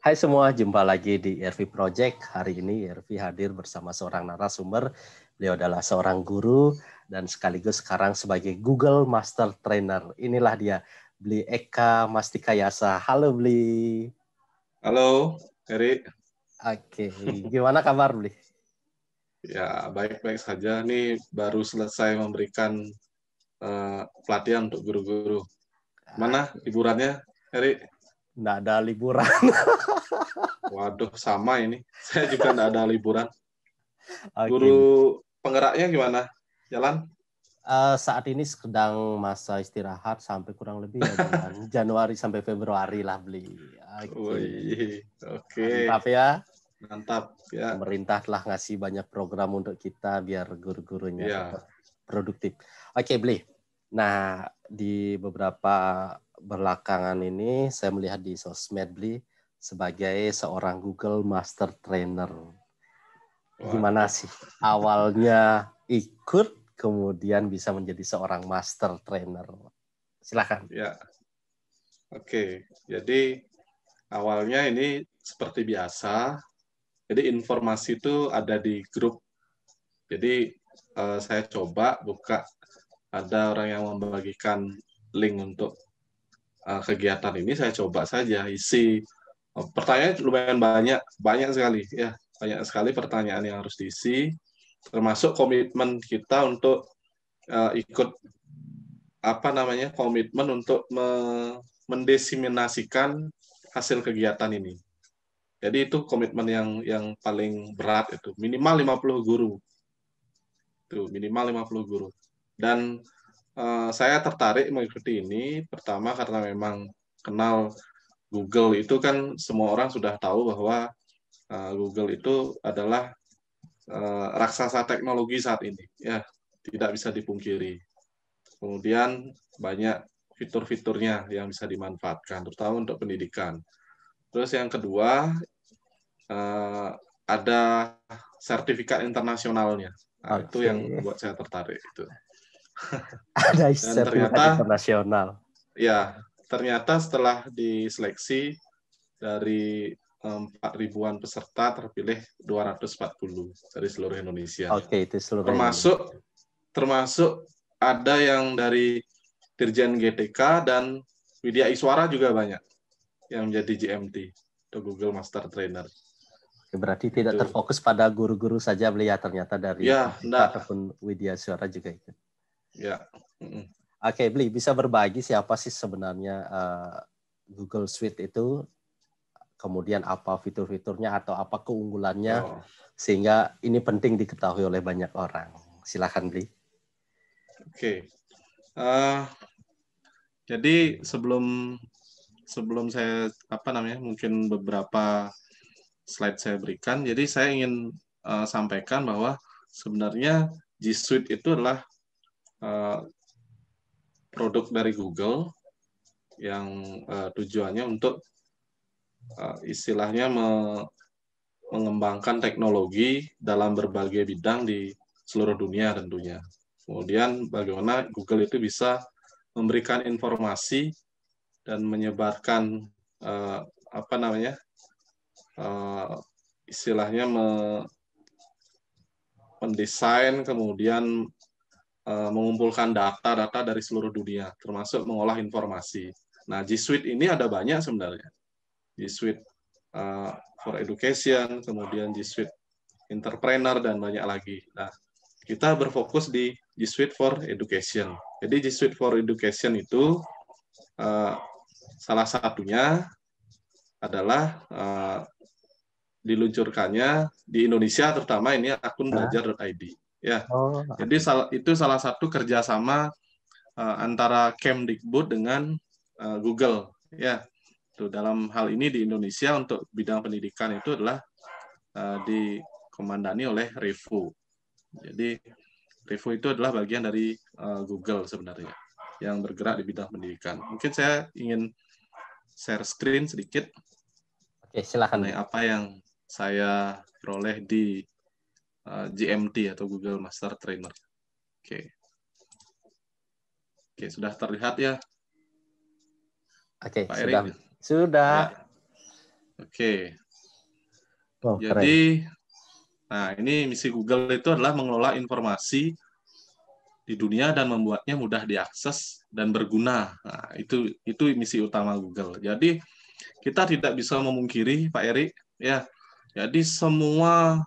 Hai semua, jumpa lagi di ERV Project. Hari ini ERV hadir bersama seorang narasumber. Beliau adalah seorang guru dan sekaligus sekarang sebagai Google Master Trainer. Inilah dia, Bli Eka Mastikayasa. Halo Bli. Halo, Eri. Oke, gimana kabar Bli? Ya, baik-baik saja. Ini baru selesai memberikan pelatihan untuk guru-guru. Mana liburannya, Eri? Nggak ada liburan. Waduh, sama ini. Saya juga nggak ada liburan. Oke, Guru Bli. penggeraknya gimana? Jalan? Saat ini sedang masa istirahat sampai kurang lebih ya bulan Januari sampai Februari lah Bli. Oke, Wih, oke. mantap ya. Mantap, ya. Pemerintah telah ngasih banyak program untuk kita biar guru-gurunya Iya. tetap produktif. Oke, Bli. Nah, di beberapa belakangan ini saya melihat di sosmed Bli sebagai seorang Google Master Trainer. Gimana Waduh. sih awalnya ikut kemudian bisa menjadi seorang Master Trainer? Silakan. Ya, oke. Jadi awalnya ini seperti biasa. Jadi informasi itu ada di grup. Jadi saya coba buka, ada orang yang membagikan link untuk kegiatan ini, saya coba saja isi. Pertanyaan lumayan banyak sekali ya, banyak sekali pertanyaan yang harus diisi, termasuk komitmen kita untuk ikut komitmen untuk mendesiminasikan hasil kegiatan ini. Jadi itu komitmen yang paling berat, itu minimal 50 guru. Tuh, minimal 50 guru. Dan saya tertarik mengikuti ini pertama karena memang kenal Google itu kan semua orang sudah tahu bahwa Google itu adalah raksasa teknologi saat ini, ya, tidak bisa dipungkiri. Kemudian banyak fitur-fiturnya yang bisa dimanfaatkan, terutama untuk pendidikan. Terus yang kedua, ada sertifikat internasionalnya. Nah, itu yang Oke. buat saya tertarik itu. Ada Dan sertifikat ternyata, internasional. ya, ternyata setelah diseleksi dari 4.000-an peserta terpilih 240 dari seluruh Indonesia. Oke, itu seluruh Indonesia. Termasuk ada yang dari Dirjen GTK dan Widya Iswara juga banyak yang menjadi GMT atau Google Master Trainer. Berarti tidak Itu. terfokus pada guru-guru saja beliau, ternyata dari Ya, GTK enggak. ataupun Widya Suara juga itu. Ya. Oke, Bli, bisa berbagi siapa sih sebenarnya Google Suite itu, kemudian apa fitur-fiturnya atau apa keunggulannya, sehingga ini penting diketahui oleh banyak orang. Silakan, Bli. Oke. Jadi sebelum saya mungkin beberapa slide saya berikan, jadi saya ingin sampaikan bahwa sebenarnya G Suite itu adalah produk dari Google yang tujuannya untuk istilahnya mengembangkan teknologi dalam berbagai bidang di seluruh dunia tentunya. Kemudian bagaimana Google itu bisa memberikan informasi dan menyebarkan istilahnya mendesain, kemudian mengumpulkan data-data dari seluruh dunia, termasuk mengolah informasi. Nah, G Suite ini ada banyak sebenarnya. G Suite for Education, kemudian G Suite Entrepreneur, dan banyak lagi. Nah, kita berfokus di G Suite for Education. Jadi G Suite for Education itu salah satunya adalah diluncurkannya di Indonesia, terutama ini akun belajar.id. Ya, jadi itu salah satu kerjasama antara Kemdikbud dengan Google. Ya, tuh, dalam hal ini di Indonesia untuk bidang pendidikan itu adalah dikomandani oleh Revo. Jadi Revo itu adalah bagian dari Google sebenarnya yang bergerak di bidang pendidikan. Mungkin saya ingin share screen sedikit. Oke, silakan. Mengenai apa yang saya peroleh di GMT atau Google Master Trainer. Oke, sudah terlihat ya? Oke, Pak sudah. Erik? Sudah. Ya. Oke. Oh, keren. Jadi, nah ini misi Google itu adalah mengelola informasi di dunia dan membuatnya mudah diakses dan berguna. Nah, itu misi utama Google. Jadi kita tidak bisa memungkiri, Pak Eri, ya. Jadi semua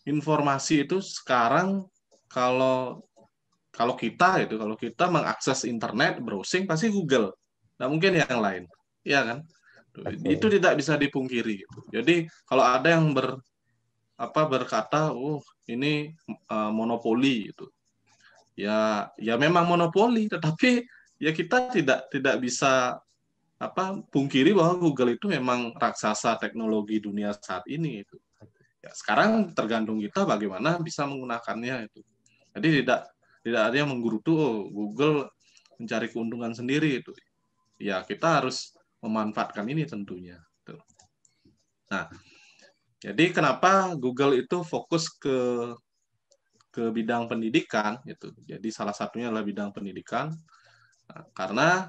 informasi itu sekarang kalau kalau kita mengakses internet, browsing pasti Google. Nggak mungkin yang lain, ya kan? Itu Oke. tidak bisa dipungkiri. Jadi kalau ada yang berkata, oh ini monopoli, gitu. Ya memang monopoli, tetapi ya kita tidak bisa pungkiri bahwa Google itu memang raksasa teknologi dunia saat ini itu. Ya, sekarang tergantung kita bagaimana bisa menggunakannya itu. Jadi tidak ada yang menggerutu, oh, Google mencari keuntungan sendiri itu. Ya kita harus memanfaatkan ini tentunya. Nah, jadi kenapa Google itu fokus ke bidang pendidikan gitu. Jadi salah satunya adalah bidang pendidikan. Nah, karena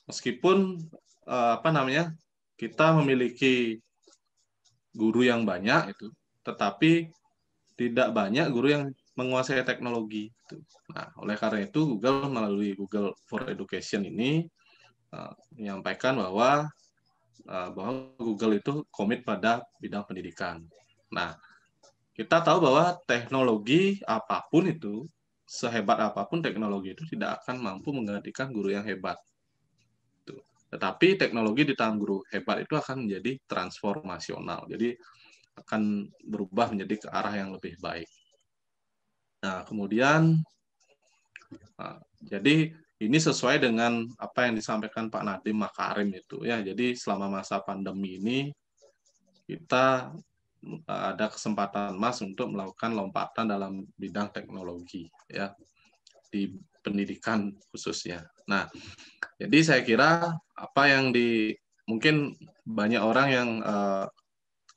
meskipun kita memiliki guru yang banyak itu, tetapi tidak banyak guru yang menguasai teknologi. Nah, oleh karena itu Google melalui Google for Education ini menyampaikan bahwa Google itu komit pada bidang pendidikan. Nah, kita tahu bahwa teknologi apapun itu, sehebat apapun teknologi itu tidak akan mampu menggantikan guru yang hebat. Tetapi teknologi di tangan guru hebat itu akan menjadi transformasional. Jadi akan berubah menjadi ke arah yang lebih baik. Nah, kemudian jadi ini sesuai dengan apa yang disampaikan Pak Nadiem Makarim itu ya. Jadi selama masa pandemi ini kita ada kesempatan emas untuk melakukan lompatan dalam bidang teknologi ya di pendidikan khususnya. Nah, jadi saya kira apa yang mungkin banyak orang yang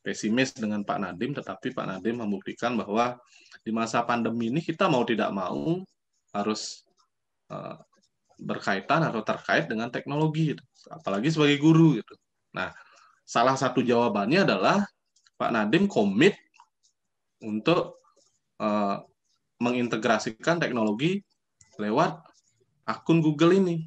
pesimis dengan Pak Nadiem, tetapi Pak Nadiem membuktikan bahwa di masa pandemi ini kita mau tidak mau harus berkaitan atau terkait dengan teknologi, gitu. Apalagi sebagai guru. Gitu. Nah, salah satu jawabannya adalah Pak Nadiem komit untuk mengintegrasikan teknologi lewat akun Google ini.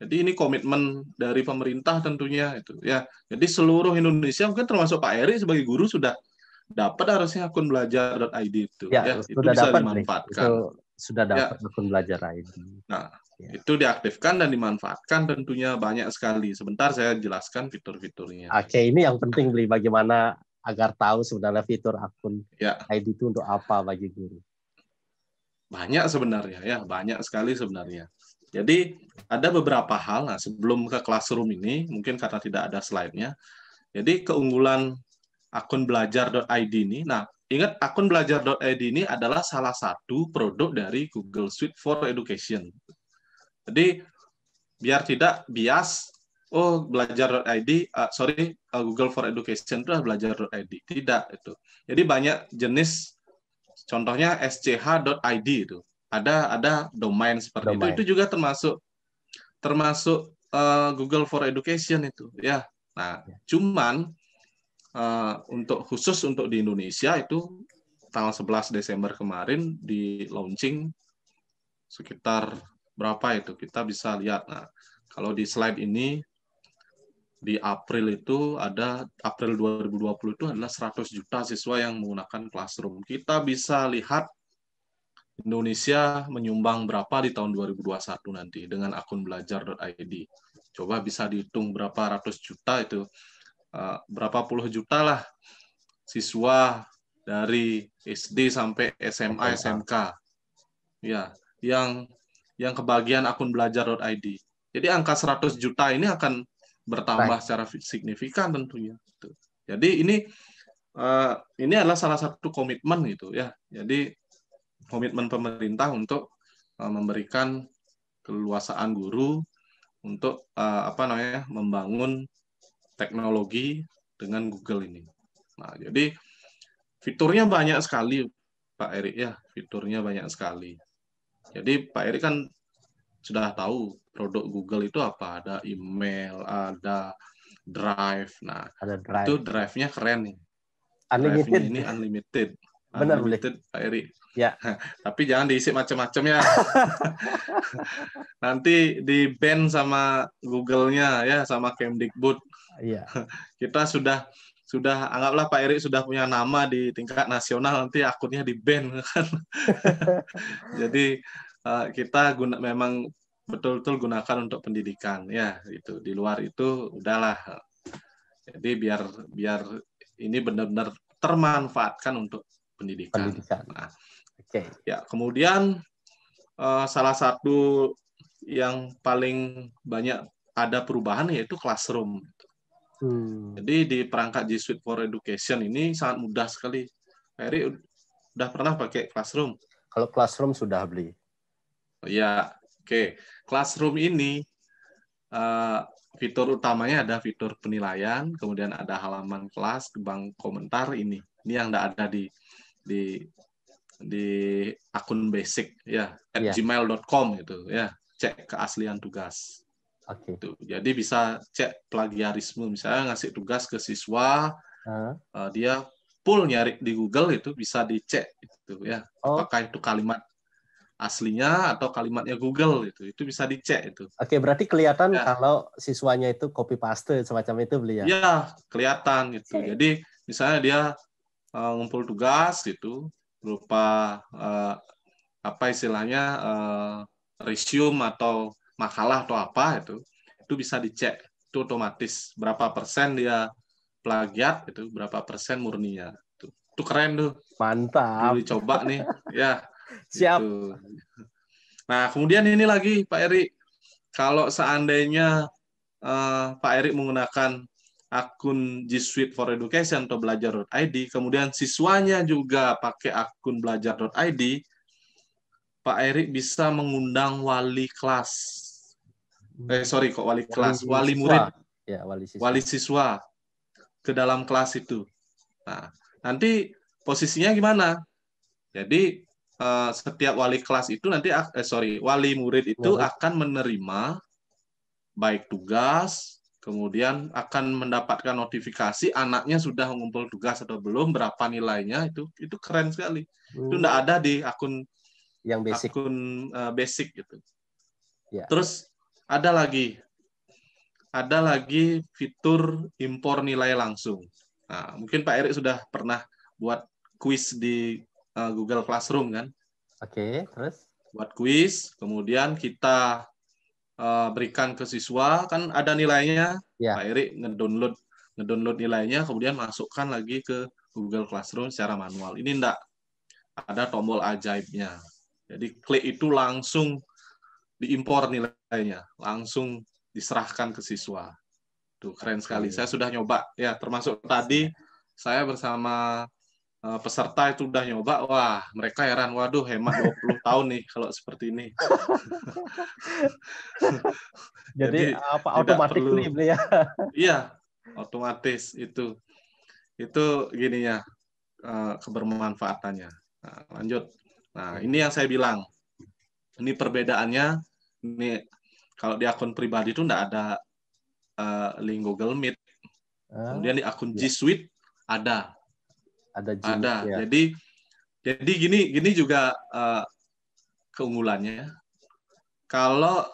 Jadi ini komitmen dari pemerintah tentunya itu ya. Jadi seluruh Indonesia mungkin termasuk Pak Eri sebagai guru sudah dapat harusnya akun belajar.id itu ya, itu sudah bisa dapat, dimanfaatkan. itu sudah Ya. dapat akun belajar ID. Nah, itu diaktifkan dan dimanfaatkan tentunya banyak sekali. Sebentar saya jelaskan fitur-fiturnya. Oke, ini yang penting beli bagaimana agar tahu sebenarnya fitur akun Ya. ID itu untuk apa bagi guru. Banyak sebenarnya ya, banyak sekali sebenarnya. Jadi ada beberapa hal. Nah, sebelum ke classroom ini, mungkin karena tidak ada slide-nya. Jadi keunggulan akun belajar.id ini, nah ingat akun belajar.id ini adalah salah satu produk dari Google Suite for Education. Jadi biar tidak bias, oh belajar.id, Google for Education itu adalah belajar.id. Tidak itu. Jadi banyak jenis, contohnya sch.id itu. Ada domain seperti Domain. itu juga termasuk Google for Education itu ya. Nah, cuman khusus untuk di Indonesia itu tanggal 11 Desember kemarin di launching sekitar berapa itu kita bisa lihat. Nah, kalau di slide ini di April 2020 itu adalah 100 juta siswa yang menggunakan Classroom. Kita bisa lihat Indonesia menyumbang berapa di tahun 2021 nanti dengan akun belajar.id. Coba bisa dihitung berapa ratus juta itu, berapa puluh juta lah siswa dari SD sampai SMA, SMK, ya, yang kebagian akun belajar.id. Jadi angka 100 juta ini akan bertambah secara signifikan tentunya. Jadi ini adalah salah satu komitmen gitu ya. Jadi komitmen pemerintah untuk memberikan keleluasaan guru untuk membangun teknologi dengan Google ini. Nah, jadi fiturnya banyak sekali, Pak Erik ya, fiturnya banyak sekali. Jadi Pak Erik kan sudah tahu produk Google itu apa, ada email, ada Drive. Nah, Ada itu Drive. Drive-nya keren nih. Unlimited. Drive-nya ini unlimited. Benar, Unlimited, Pak Eri. Ya. Tapi jangan diisi macam-macam ya. Nanti di-ban sama Google-nya ya, sama Kemdikbud. Iya. Kita sudah anggaplah Pak Erik sudah punya nama di tingkat nasional, nanti akunnya di-ban kan. Jadi kita memang betul-betul gunakan untuk pendidikan ya, itu. Di luar itu udahlah. Jadi biar ini benar-benar termanfaatkan untuk pendidikan. Nah, Oke. Ya, kemudian salah satu yang paling banyak ada perubahan yaitu Classroom. Jadi di perangkat G Suite for Education ini sangat mudah sekali. Pak Eri udah pernah pakai Classroom? Kalau Classroom sudah beli. Oh, ya, oke. Classroom ini fitur utamanya ada fitur penilaian, kemudian ada halaman kelas, bank komentar ini. Ini yang tidak ada di akun basic ya, @gmail.com gitu ya. Cek keaslian tugas. Gitu. Jadi bisa cek plagiarisme, misalnya ngasih tugas ke siswa, dia full nyari di Google itu bisa dicek itu ya. Apakah itu kalimat aslinya atau kalimatnya Google itu bisa dicek itu. Oke, berarti kelihatan kalau siswanya itu copy paste semacam itu beli ya? Iya, kelihatan gitu. Jadi misalnya dia ngumpul tugas gitu berupa apa istilahnya resume atau makalah atau apa itu bisa dicek, itu otomatis berapa persen dia plagiat, itu berapa persen murninya. Itu keren tuh. Mantap. Dulu dicoba nih ya. Siap. Gitu. Nah, kemudian ini lagi Pak Eri, kalau seandainya Pak Eri menggunakan akun G Suite for Education atau belajar.id, kemudian siswanya juga pakai akun belajar.id, Pak Eri bisa mengundang wali kelas. Wali murid, ya, wali siswa ke dalam kelas itu. Nah, nanti posisinya gimana? Jadi setiap wali kelas itu nanti wali murid itu akan menerima baik tugas, kemudian akan mendapatkan notifikasi anaknya sudah mengumpul tugas atau belum, berapa nilainya, itu keren sekali. Itu enggak ada di akun yang basic. Basic gitu. Ya. Terus ada lagi fitur impor nilai langsung. Nah, mungkin Pak Erik sudah pernah buat kuis di Google Classroom kan? Oke, terus? Buat kuis, kemudian kita berikan ke siswa, kan ada nilainya. Ya. Pak Erik ngedownload nilainya, kemudian masukkan lagi ke Google Classroom secara manual. Ini enggak ada tombol ajaibnya. Jadi klik itu langsung diimpor nilainya, langsung diserahkan ke siswa. Tuh keren sekali. Saya sudah nyoba ya, termasuk tadi saya bersama peserta itu udah nyoba. Wah, mereka heran, waduh hemat 20 tahun nih kalau seperti ini. Jadi apa otomatis beli ya? Iya, otomatis itu gininya kebermanfaatannya. Nah, lanjut. Nah, ini yang saya bilang. Ini perbedaannya. Ini kalau di akun pribadi itu enggak ada link Google Meet. Kemudian di akun G Suite ada. Ya. Jadi gini juga keunggulannya. Kalau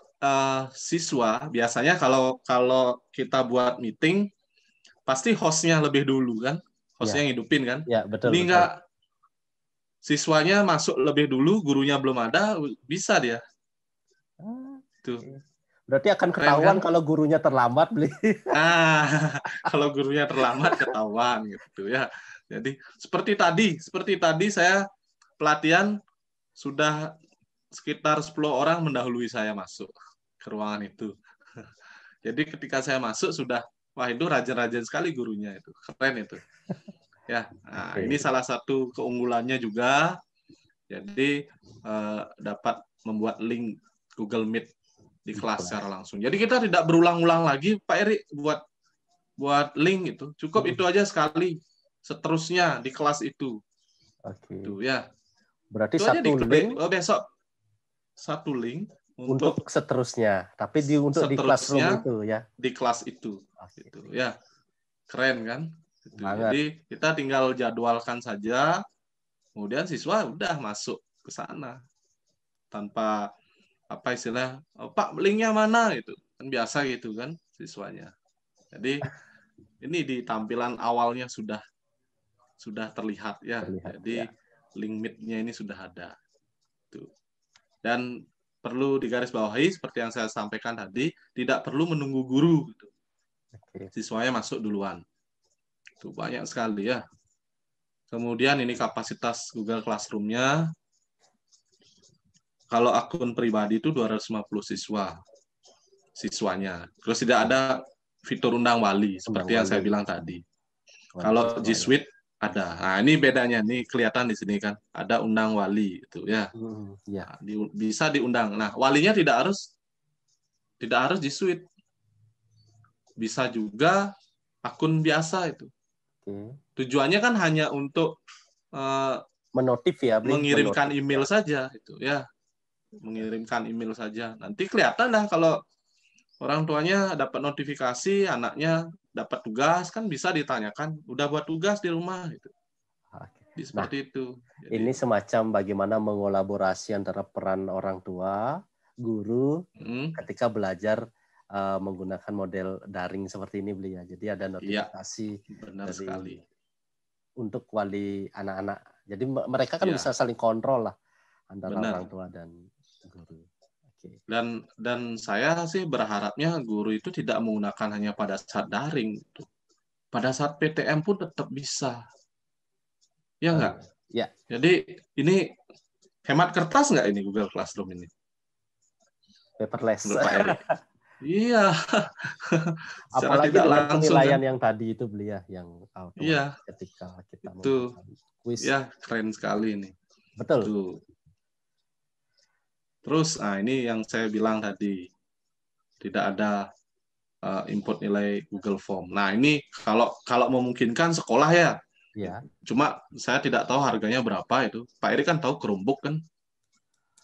siswa biasanya kalau kita buat meeting pasti hostnya lebih dulu kan, hostnya yang hidupin kan. Ya, betul. Ini enggak, siswanya masuk lebih dulu, gurunya belum ada, bisa dia. Tuh. Berarti akan ketahuan kan? Kalau gurunya terlambat beli. Kalau gurunya terlambat ketahuan gitu ya. Jadi seperti tadi saya pelatihan sudah sekitar 10 orang mendahului saya masuk ke ruangan itu. Jadi ketika saya masuk sudah, wah itu rajin-rajin sekali gurunya itu, keren itu. Ya, nah, ini salah satu keunggulannya juga. Jadi dapat membuat link Google Meet di kelas secara langsung. Jadi kita tidak berulang-ulang lagi, Pak Eri, buat link itu. Cukup itu aja sekali. Seterusnya di kelas itu. Oke. Itu ya. Berarti itu satu link. Besok satu link. untuk seterusnya, tapi untuk di classroom itu ya. Di kelas itu, okay. Gitu ya, keren kan? Gitu. Banget. Jadi kita tinggal jadwalkan saja, kemudian siswa udah masuk ke sana tanpa apa istilah, Pak linknya mana itu kan biasa gitu kan siswanya. Jadi ini di tampilan awalnya sudah terlihat ya. Jadi link meet-nya ini sudah ada. Tuh. Dan perlu digarisbawahi seperti yang saya sampaikan tadi, tidak perlu menunggu guru. Gitu. Siswanya masuk duluan. Itu banyak sekali ya. Kemudian ini kapasitas Google Classroom-nya. Kalau akun pribadi itu 250 siswanya. Terus tidak ada fitur undang wali seperti yang saya bilang tadi. Kalau G Suite ada. Nah, ini bedanya nih kelihatan di sini kan. Ada undang wali itu ya. Nah, bisa diundang. Nah, walinya tidak harus G Suite. Bisa juga akun biasa itu. Tujuannya kan hanya untuk menotif ya, mengirimkan email saja itu ya. Mengirimkan email saja. Nanti kelihatan dah kalau orang tuanya dapat notifikasi, anaknya dapat tugas, kan bisa ditanyakan, udah buat tugas di rumah gitu. Seperti itu. Jadi, ini semacam bagaimana mengolaborasi antara peran orang tua, guru, ketika belajar menggunakan model daring seperti ini, beli ya. Jadi ada notifikasi benar sekali. Untuk wali anak-anak. Jadi mereka kan bisa saling kontrol lah antara orang tua dan guru. Dan saya sih berharapnya guru itu tidak menggunakan hanya pada saat daring. Pada saat PTM pun tetap bisa. Ya enggak? Ya. Jadi ini hemat kertas enggak ini Google Classroom ini? Paperless. Iya. Apalagi dengan penilaian yang tadi itu beli ya, yang otomatis ketika kita melakukan kuis. Ya, keren sekali ini. Betul. Tuh. Terus, ini yang saya bilang tadi, tidak ada input nilai Google Form. Nah, ini kalau memungkinkan sekolah ya. Ya. Cuma saya tidak tahu harganya berapa itu. Pak Eri kan tahu Chromebook kan.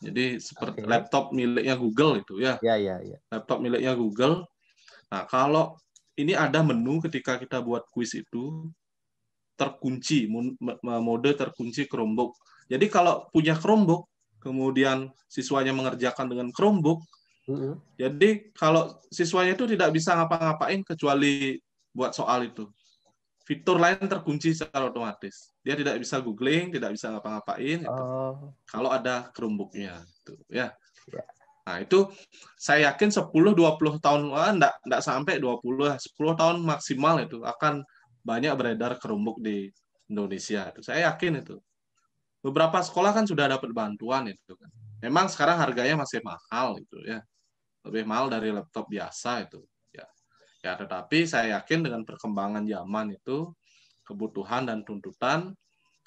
Jadi seperti laptop miliknya Google itu ya. Ya. Laptop miliknya Google. Nah, kalau ini ada menu ketika kita buat kuis itu terkunci, mode terkunci Chromebook. Jadi kalau punya Chromebook, kemudian siswanya mengerjakan dengan Chromebook, jadi kalau siswanya itu tidak bisa ngapa-ngapain kecuali buat soal itu. Fitur lain terkunci secara otomatis. Dia tidak bisa googling, tidak bisa ngapa-ngapain. Kalau ada Chromebook-nya. Ya. Nah, itu saya yakin 10-20 tahun, enggak sampai 20, 10 tahun maksimal itu akan banyak beredar Chromebook di Indonesia. Itu saya yakin itu. Beberapa sekolah kan sudah dapat bantuan itu kan. Memang sekarang harganya masih mahal itu ya. Lebih mahal dari laptop biasa itu. Ya, tetapi saya yakin dengan perkembangan zaman itu, kebutuhan dan tuntutan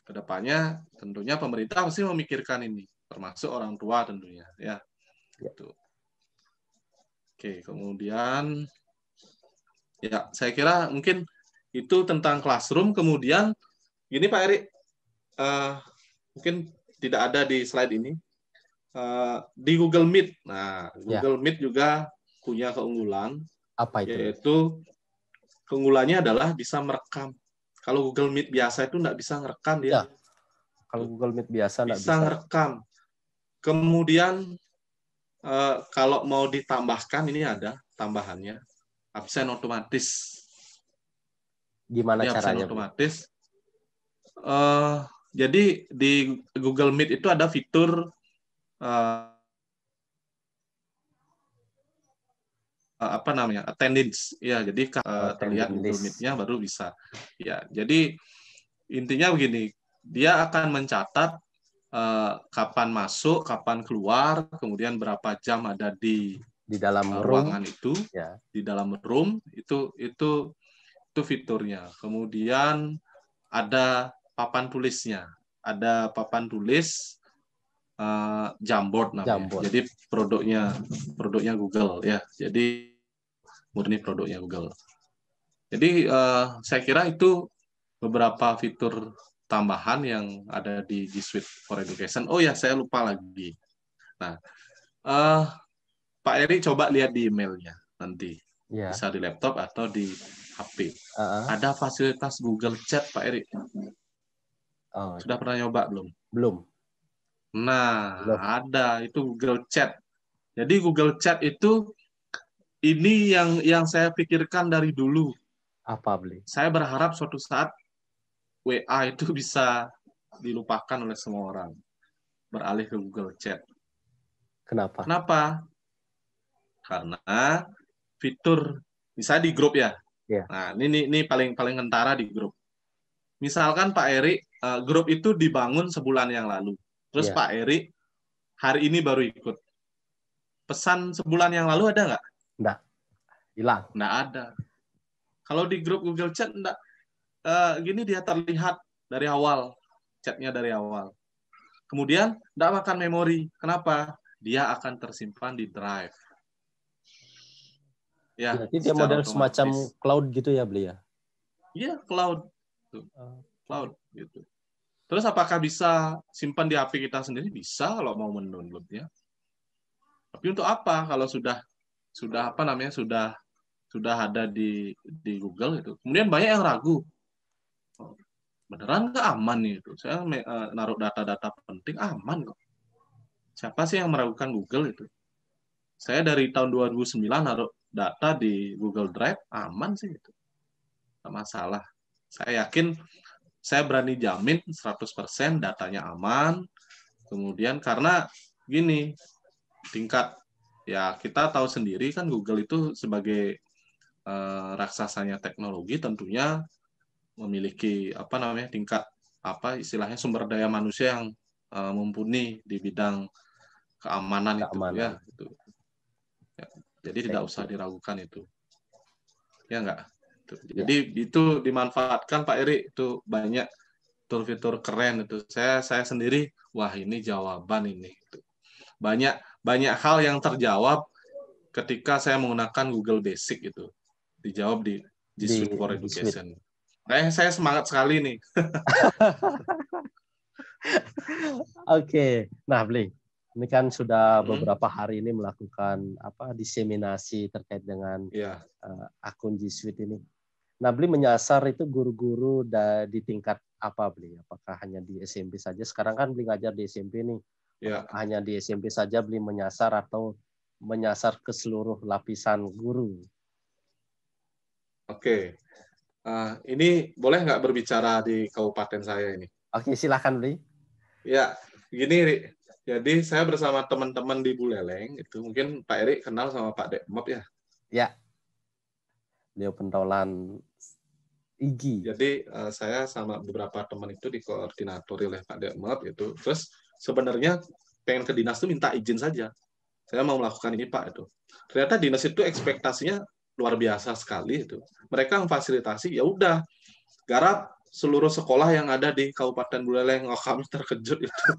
kedepannya tentunya pemerintah pasti memikirkan ini, termasuk orang tua tentunya ya. Gitu. Oke, kemudian ya saya kira mungkin itu tentang classroom. Kemudian gini Pak Eri, mungkin tidak ada di slide ini, di Google Meet. Nah, Google Meet juga punya keunggulan. Apa itu? Yaitu keunggulannya adalah bisa merekam. Kalau Google Meet biasa itu nggak bisa ngerekam dia. Ya. Kalau Google Meet biasa nggak bisa ngerekam. Kemudian kalau mau ditambahkan, ini ada tambahannya, absen otomatis. Gimana caranya? Absen otomatis. Jadi di Google Meet itu ada fitur attendance ya, jadi terlihat Google Meet-nya baru bisa ya. Jadi intinya begini, dia akan mencatat kapan masuk, kapan keluar, kemudian berapa jam ada di dalam ruangan room. itu ya. Di dalam room itu fiturnya. Kemudian ada papan tulisnya, ada papan tulis Jamboard namanya. Jamboard. Jadi produknya Google ya. Jadi murni produknya Google. Jadi saya kira itu beberapa fitur tambahan yang ada di G Suite for Education. Oh ya, saya lupa lagi. Nah, Pak Eri coba lihat di emailnya nanti. Ya. Bisa di laptop atau di HP. Uh-uh. Ada fasilitas Google Chat, Pak Eri. Oh, Sudah pernah nyoba belum? belum. Nah, Belum. ada itu Google Chat. Jadi Google Chat itu ini yang saya pikirkan dari dulu. Apa beli? Saya berharap suatu saat WA itu bisa dilupakan oleh semua orang. Beralih ke Google Chat. Kenapa? Kenapa? Karena fitur, misalnya di grup ya. Ya. Nah, ini paling kentara di grup. Misalkan Pak Eri, grup itu dibangun sebulan yang lalu. Terus Ya. Pak Eri hari ini baru ikut. Pesan sebulan yang lalu ada nggak? Nggak. Hilang. Nggak ada. Kalau di grup Google Chat, nggak. Gini dia terlihat dari awal. Chatnya dari awal. Kemudian, nggak makan memori. Kenapa? Dia akan tersimpan di drive. Ya, Berarti dia secara model semacam otomatis. cloud gitu ya beli ya? Iya, cloud. Cloud gitu. Terus apakah bisa simpan di HP kita sendiri? Bisa kalau mau mendownload ya. Tapi untuk apa kalau sudah apa namanya sudah ada di Google itu. Kemudian banyak yang ragu. Beneran nggak aman nih itu? Saya naruh data-data penting aman kok. Siapa sih yang meragukan Google itu? Saya dari tahun 2009 naruh data di Google Drive aman sih itu. Nggak masalah. Saya yakin saya berani jamin 100% datanya aman. Kemudian karena gini, tingkat ya kita tahu sendiri kan Google itu sebagai raksasanya teknologi tentunya memiliki apa namanya tingkat apa istilahnya sumber daya manusia yang mumpuni di bidang keamanan itu ya. Gitu. Ya, jadi tidak usah diragukan itu. Ya enggak? Jadi itu dimanfaatkan Pak Eri itu banyak fitur-fitur keren itu. Saya sendiri wah ini jawaban ini. Banyak hal yang terjawab ketika saya menggunakan Google Basic itu. Dijawab di G Suite for Education. Saya semangat sekali nih. Oke. Nah, Bli, ini kan sudah beberapa hari ini melakukan diseminasi terkait dengan akun G Suite ini. Nah, Bli menyasar itu guru-guru di tingkat apa, Bli? Apakah hanya di SMP saja? Sekarang kan Bli ngajar di SMP nih. Apakah hanya di SMP saja Bli menyasar atau menyasar ke seluruh lapisan guru? Oke. Ini boleh nggak berbicara di kabupaten saya ini? Oke, silakan, Bli. Ya, gini, jadi saya bersama teman-teman di Buleleng, itu mungkin Pak Eri kenal sama Pak Dekmop ya? Ya. Beliau pentolan IGI. Jadi saya sama beberapa teman itu dikoordinatori oleh Pak Dekmop itu. Terus sebenarnya pengen ke dinas itu minta izin saja. Saya mau melakukan ini Pak itu. Ternyata dinas itu ekspektasinya luar biasa sekali itu. Mereka memfasilitasi ya udah garap seluruh sekolah yang ada di Kabupaten Buleleng. Oh, kami terkejut itu.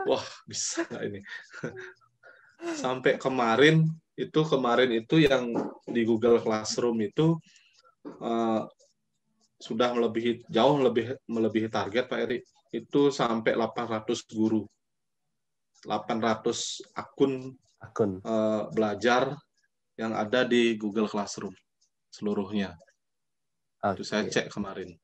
Wah, bisa nggak ini? Sampai kemarin itu yang di Google Classroom itu sudah jauh melebihi target Pak Eri. Itu sampai 800 guru. 800 akun belajar yang ada di Google Classroom seluruhnya. Itu saya cek kemarin.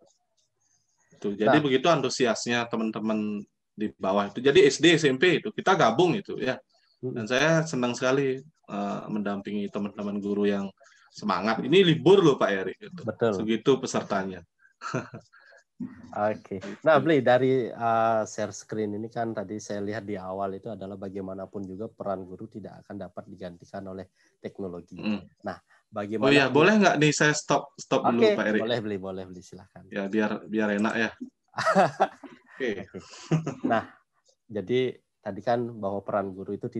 Jadi begitu antusiasnya teman-teman di bawah itu. Jadi SD, SMP itu kita gabung itu ya. Dan saya senang sekali mendampingi teman-teman guru yang semangat. Ini libur loh Pak Eri. Gitu. Betul. Segitu pesertanya. Oke. Nah, Bli, dari share screen ini kan tadi saya lihat di awal itu adalah bagaimanapun juga peran guru tidak akan dapat digantikan oleh teknologi. Nah, bagaimana? Oh iya, boleh nggak nih saya stop dulu Pak Eri? Boleh Bli, silakan. Ya biar enak ya. Oke. Nah, jadi tadi kan bahwa peran guru itu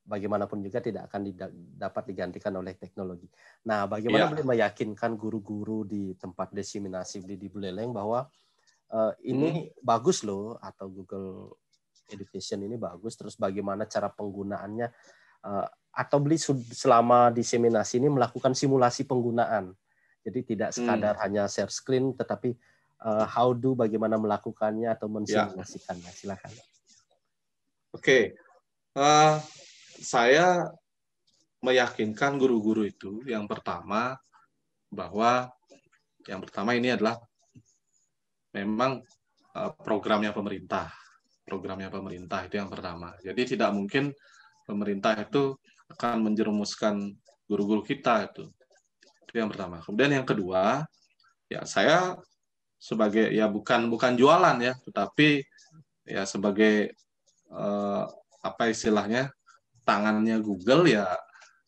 bagaimanapun juga tidak akan dapat digantikan oleh teknologi. Nah, bagaimana Bli meyakinkan guru-guru di tempat diseminasi Bli di Buleleng bahwa ini bagus loh, atau Google Education ini bagus, terus bagaimana cara penggunaannya, atau Bli selama diseminasi ini melakukan simulasi penggunaan. Jadi tidak sekadar hanya share screen, tetapi bagaimana melakukannya atau mensimulasikannya. Silakan. Oke. Saya meyakinkan guru-guru itu yang pertama bahwa ini adalah memang programnya pemerintah. Programnya pemerintah itu yang pertama. Jadi tidak mungkin pemerintah itu akan menjerumuskan guru-guru kita itu. Itu yang pertama. Kemudian yang kedua, ya saya sebagai ya bukan jualan ya, tetapi ya sebagai apa istilahnya, tangannya Google ya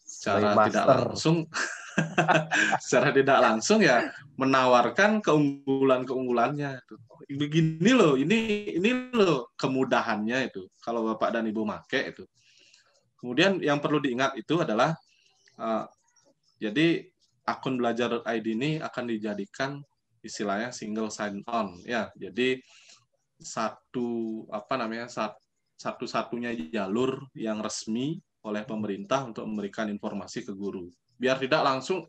secara tidak langsung secara tidak langsung ya menawarkan keunggulan-keunggulannya. Begini loh, ini loh kemudahannya itu kalau Bapak dan Ibu make itu. Kemudian yang perlu diingat itu adalah jadi akun belajar.id ini akan dijadikan istilahnya single sign on ya. Jadi satu-satunya jalur yang resmi oleh pemerintah untuk memberikan informasi ke guru. Biar tidak langsung,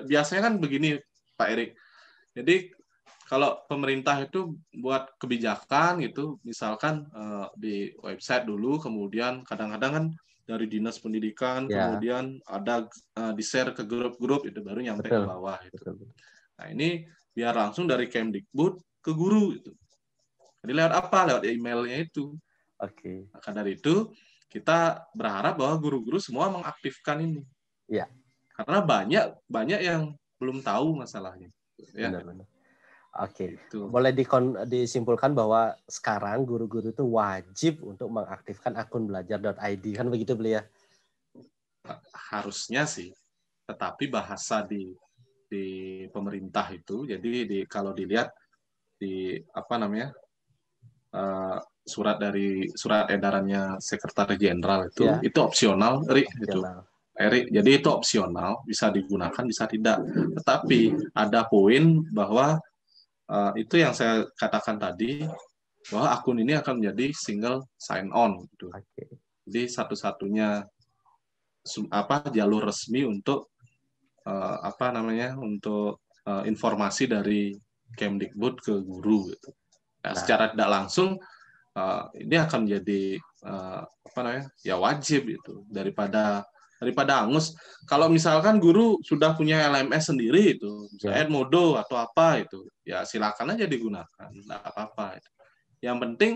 biasanya kan begini Pak Erik. Jadi kalau pemerintah itu buat kebijakan gitu, misalkan di website dulu, kemudian kadang-kadang kan dari dinas pendidikan, kemudian ada di-share ke grup-grup, itu baru nyampe ke bawah. Itu. Nah ini biar langsung dari Kemdikbud ke guru. Itu. Jadi lewat apa? Lewat emailnya itu. Oke. Maka dari itu kita berharap bahwa guru-guru semua mengaktifkan ini. Ya. Karena banyak yang belum tahu masalahnya. Ya. Benar-benar. Oke, gitu. boleh disimpulkan bahwa sekarang guru-guru itu wajib untuk mengaktifkan akun belajar.id, kan begitu beli ya? Harusnya sih, tetapi bahasa di pemerintah itu, jadi kalau dilihat di surat edarannya Sekretaris Jenderal itu opsional, Erik. Jadi itu opsional, bisa digunakan, bisa tidak. Tetapi ada poin bahwa itu yang saya katakan tadi, bahwa akun ini akan menjadi single sign on. Gitu. Jadi satu-satunya jalur resmi untuk untuk informasi dari Kemdikbud ke guru. Gitu. Nah, secara tidak langsung ini akan menjadi ya wajib itu daripada angus. Kalau misalkan guru sudah punya LMS sendiri itu, misalnya Edmodo atau apa itu, ya silakan aja digunakan, nggak apa-apa. Itu. Yang penting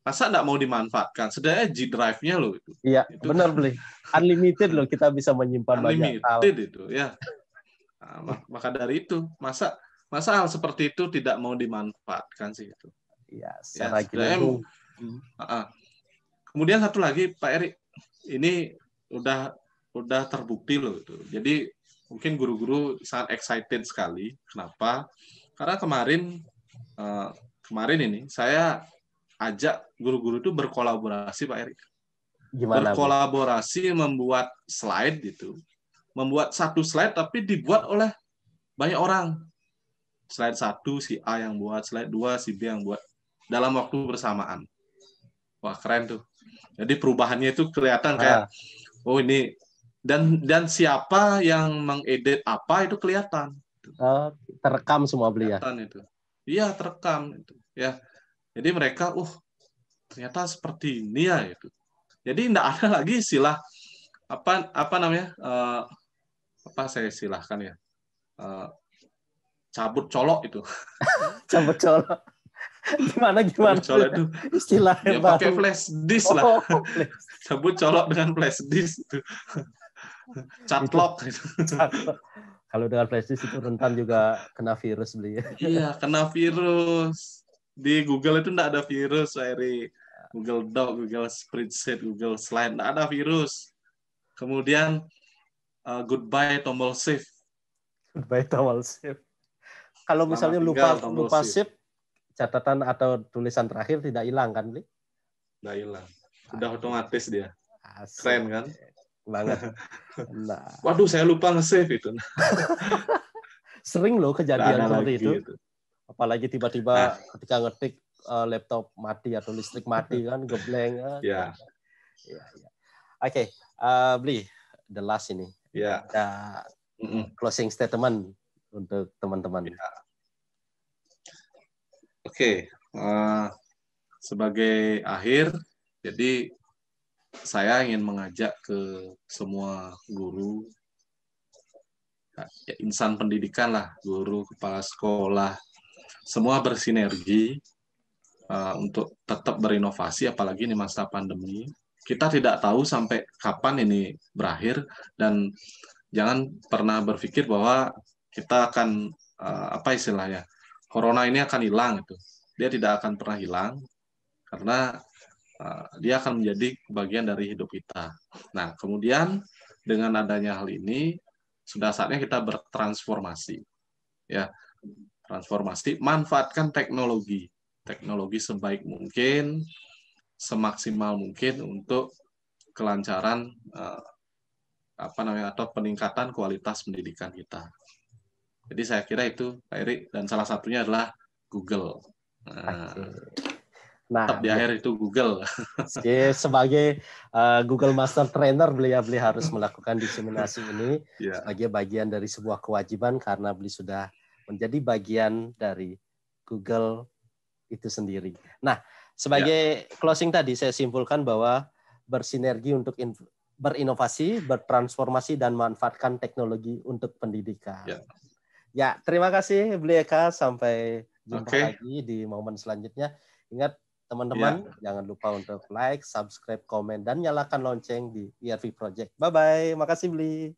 masa nggak mau dimanfaatkan? Sebenarnya G Drive-nya loh itu. Iya, benar beli. Unlimited loh, kita bisa menyimpan banyak hal. Unlimited itu, ya. Nah, maka dari itu, masa hal seperti itu tidak mau dimanfaatkan sih itu. Iya, secara gini. Kemudian satu lagi Pak Erik, ini udah terbukti loh itu. Jadi mungkin guru-guru sangat excited sekali. Kenapa? Karena kemarin ini saya ajak guru-guru itu berkolaborasi Pak Erik. Gimana? Berkolaborasi membuat slide gitu. Membuat satu slide tapi dibuat oleh banyak orang. Slide 1 si A yang buat, slide 2 si B yang buat dalam waktu bersamaan. Wah, keren tuh. Jadi perubahannya itu kelihatan kayak oh ini dan siapa yang mengedit apa itu kelihatan. Terekam semua beli ya. Itu. Iya, terekam itu. Ya. Jadi mereka ternyata seperti ini ya itu. Jadi tidak ada lagi istilah saya istilahkan ya. Cabut colok itu. Cabut colok. Gimana? Cabut colok itu istilahnya pakai flash disk lah. Cabut colok dengan flash disk itu. Catlok itu. Kalau dengan flash disk itu rentan juga kena virus beli. Iya, kena virus. Di Google itu enggak ada virus, Eri. Google Doc, Google Spreadsheet, Google Slide, enggak ada virus. Kemudian goodbye tombol save. Goodbye tombol save. Kalau misalnya lupa save, catatan atau tulisan terakhir tidak hilang kan, Bli? Tidak hilang. Sudah otomatis dia. Asik. Keren kan? Banget. Nah. Waduh, saya lupa nge-save itu. Sering loh kejadian seperti itu. Apalagi tiba-tiba ketika ngetik laptop mati atau listrik mati kan, ngeblank. Ya. Oke, Bli, the last ini. Ya. Closing statement untuk teman-teman. Ya. Oke. Sebagai akhir, jadi saya ingin mengajak ke semua guru, ya, insan pendidikan lah, guru, kepala sekolah, semua bersinergi untuk tetap berinovasi, apalagi di masa pandemi. Kita tidak tahu sampai kapan ini berakhir, dan jangan pernah berpikir bahwa kita akan apa istilahnya, corona ini akan hilang itu. Dia tidak akan pernah hilang karena dia akan menjadi bagian dari hidup kita. Nah, kemudian dengan adanya hal ini sudah saatnya kita bertransformasi. Ya, transformasi, manfaatkan teknologi sebaik mungkin, semaksimal mungkin untuk kelancaran atau peningkatan kualitas pendidikan kita. Jadi saya kira itu, Pak Erik, dan salah satunya adalah Google. Nah, tetap di akhir itu Google. Sebagai Google Master Trainer, beliau harus melakukan diseminasi ini sebagai bagian dari sebuah kewajiban karena beliau sudah menjadi bagian dari Google itu sendiri. Nah, sebagai closing tadi saya simpulkan bahwa bersinergi untuk berinovasi, bertransformasi, dan manfaatkan teknologi untuk pendidikan. Ya, terima kasih beliau Eka. Sampai jumpa lagi di momen selanjutnya. Ingat teman-teman, jangan lupa untuk like, subscribe, komen, dan nyalakan lonceng di ERV Project. Bye-bye. Makasih, Bli.